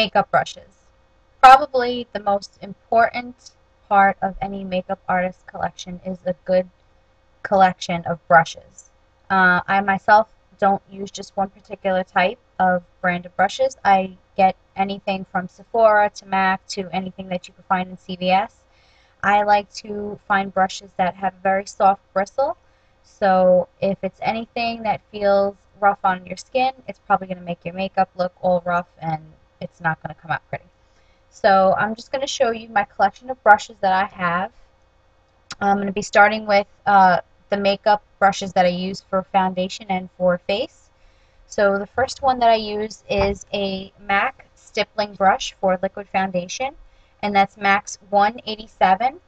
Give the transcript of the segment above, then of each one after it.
makeup brushes. Probably the most important part of any makeup artist collection is a good collection of brushes. I myself don't use just one particular type of brand of brushes. I get anything from Sephora to MAC to anything that you can find in CVS. I like to find brushes that have very soft bristle. So if it's anything that feels rough on your skin, it's probably going to make your makeup look all rough and it's not going to come out pretty. So I'm just going to show you my collection of brushes that I have. I'm going to be starting with the makeup brushes that I use for foundation and for face. So the first one that I use is a MAC stippling brush for liquid foundation, and that's MAC's 187. And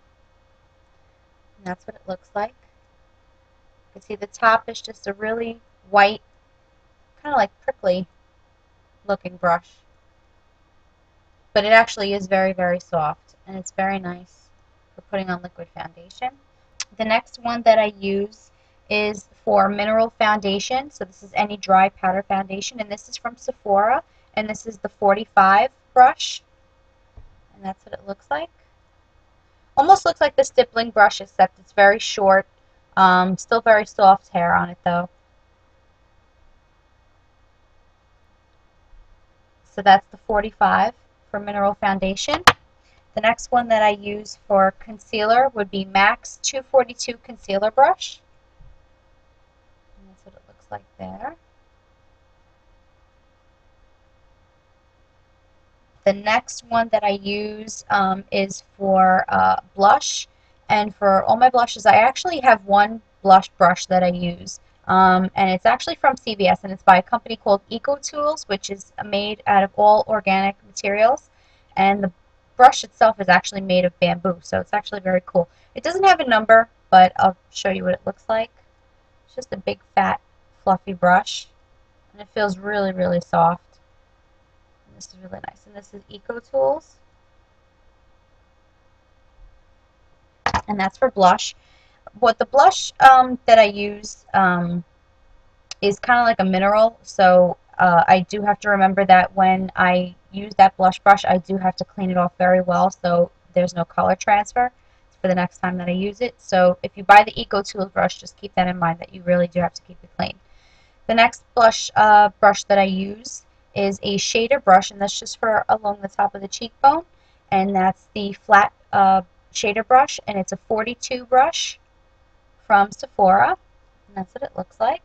that's what it looks like. You can see the top is just a really white, kind of like prickly looking brush. But it actually is very, very soft, and it's very nice for putting on liquid foundation. The next one that I use is for mineral foundation. So this is any dry powder foundation, and this is from Sephora, and this is the 45 brush, and that's what it looks like. Almost looks like the stippling brush, except it's very short. Still very soft hair on it though. So that's the 45 for mineral foundation. The next one that I use for concealer would be MAC's 242 concealer brush. And that's what it looks like there. The next one that I use is for blush. And for all my blushes, I actually have one blush brush that I use. And it's actually from CVS, and it's by a company called EcoTools, which is made out of all organic materials. And the brush itself is actually made of bamboo, so it's actually very cool. It doesn't have a number, but I'll show you what it looks like. It's just a big, fat, fluffy brush, and it feels really, really soft. And this is really nice. And this is EcoTools, and that's for blush. What the blush that I use is kind of like a mineral, so I do have to remember that when I use that blush brush, I do have to clean it off very well so there's no color transfer for the next time that I use it. So if you buy the EcoTools brush, just keep that in mind that you really do have to keep it clean. The next blush brush that I use is a shader brush, and that's just for along the top of the cheekbone, and that's the flat shader brush, and it's a 42 brush from Sephora, and that's what it looks like.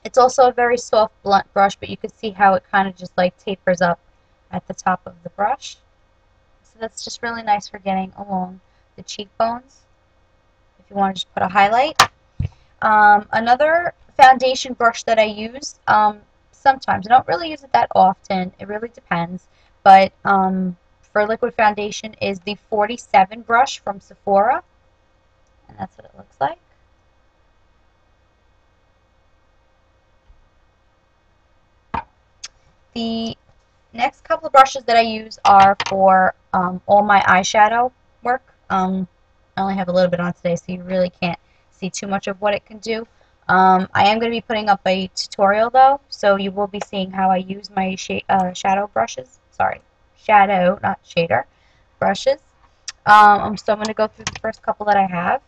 It's also a very soft, blunt brush, but you can see how it kind of just like tapers up at the top of the brush. So that's just really nice for getting along the cheekbones if you want to just put a highlight. Another foundation brush that I use sometimes, I don't really use it that often, it really depends, but for liquid foundation is the 47 brush from Sephora, and that's what it looks like. The next couple of brushes that I use are for all my eyeshadow work. I only have a little bit on today, so you really can't see too much of what it can do. I am going to be putting up a tutorial though, so you will be seeing how I use my shadow brushes. Sorry, shadow, not shader, brushes. So I'm going to go through the first couple that I have.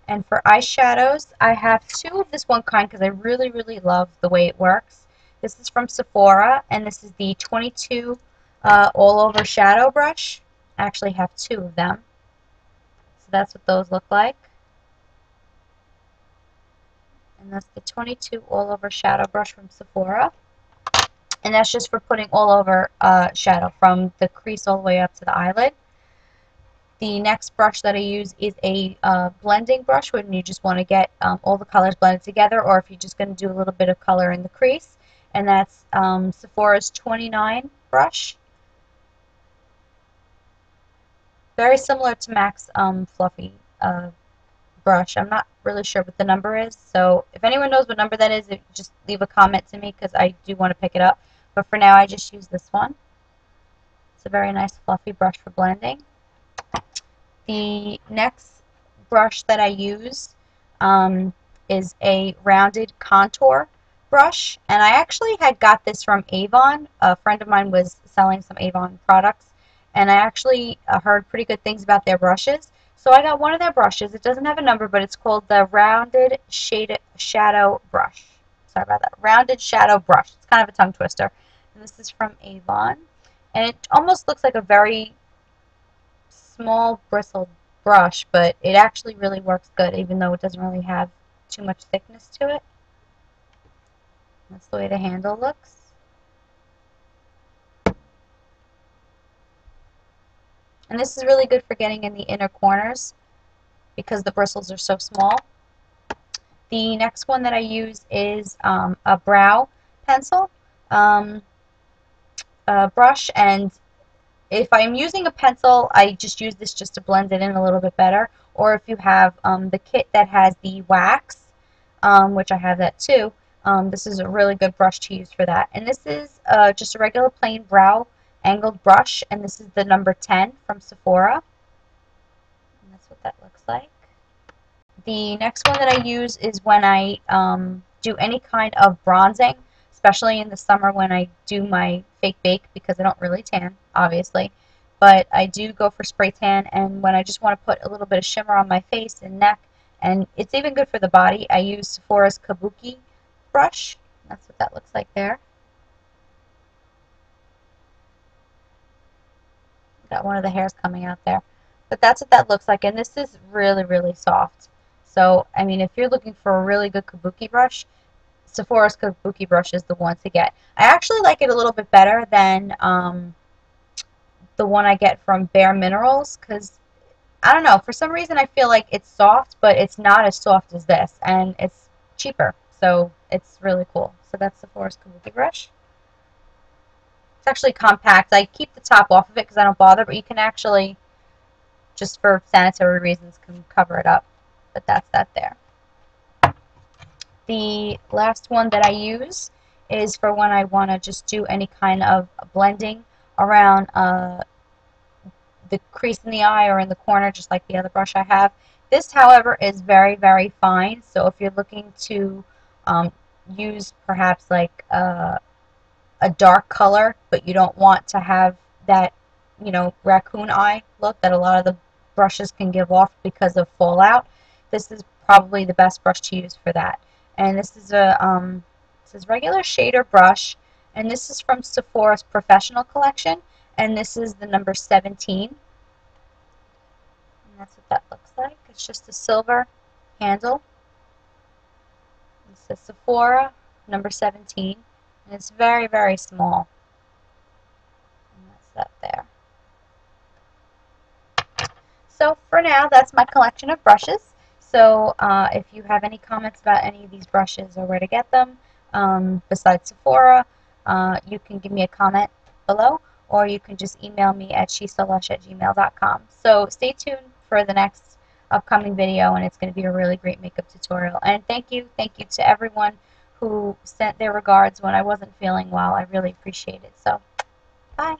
And for eyeshadows, I have two of this one kind because I really, really love the way it works. This is from Sephora, and this is the 22 all-over shadow brush. I actually have two of them. So that's what those look like. And that's the 22 all-over shadow brush from Sephora. And that's just for putting all over shadow from the crease all the way up to the eyelid. The next brush that I use is a blending brush when you just want to get all the colors blended together, or if you're just going to do a little bit of color in the crease. And that's Sephora's 29 brush. Very similar to MAC's fluffy brush. I'm not really sure what the number is, so if anyone knows what number that is, just leave a comment to me because I do want to pick it up. But for now, I just use this one. It's a very nice fluffy brush for blending. The next brush that I use is a rounded contour brush, and I actually had got this from Avon. A friend of mine was selling some Avon products, and I actually heard pretty good things about their brushes. So I got one of their brushes. It doesn't have a number, but it's called the Rounded Shadow Brush. Sorry about that. Rounded Shadow Brush. It's kind of a tongue twister. And this is from Avon. And it almost looks like a very small bristled brush, but it actually really works good, even though it doesn't really have too much thickness to it. That's the way the handle looks. And this is really good for getting in the inner corners because the bristles are so small. The next one that I use is a brow pencil brush, and if I'm using a pencil, I just use this just to blend it in a little bit better. Or if you have the kit that has the wax, which I have that too, this is a really good brush to use for that. And this is just a regular plain brow angled brush, and this is the number 10 from Sephora. And that's what that looks like. The next one that I use is when I do any kind of bronzing, especially in the summer when I do my fake bake, because I don't really tan, obviously. But I do go for spray tan, and when I just want to put a little bit of shimmer on my face and neck, and it's even good for the body, I use Sephora's Kabuki brush. That's what that looks like there. Got one of the hairs coming out there. But that's what that looks like, and this is really, really soft. So, I mean, if you're looking for a really good kabuki brush, Sephora's kabuki brush is the one to get. I actually like it a little bit better than the one I get from Bare Minerals, because, I don't know, for some reason I feel like it's soft, but it's not as soft as this, and it's cheaper, so it's really cool. So that's Sephora's kabuki brush. It's actually compact. I keep the top off of it because I don't bother, but you can actually, just for sanitary reasons, can cover it up. But that's that there. The last one that I use is for when I want to just do any kind of blending around the crease in the eye or in the corner, just like the other brush I have. This, however, is very, very fine. So if you're looking to use perhaps like a dark color, but you don't want to have that, you know, raccoon eye look that a lot of the brushes can give off because of fallout, this is probably the best brush to use for that. And this is a regular shader brush, and this is from Sephora's Professional Collection, and this is the number 17. And that's what that looks like. It's just a silver handle. It says Sephora, number 17, and it's very, very small. And that's that there. So for now, that's my collection of brushes. So if you have any comments about any of these brushes or where to get them, besides Sephora, you can give me a comment below, or you can just email me at SheSoLush@gmail.com. So stay tuned for the next upcoming video, and it's going to be a really great makeup tutorial. And thank you to everyone who sent their regards when I wasn't feeling well. I really appreciate it. So, bye.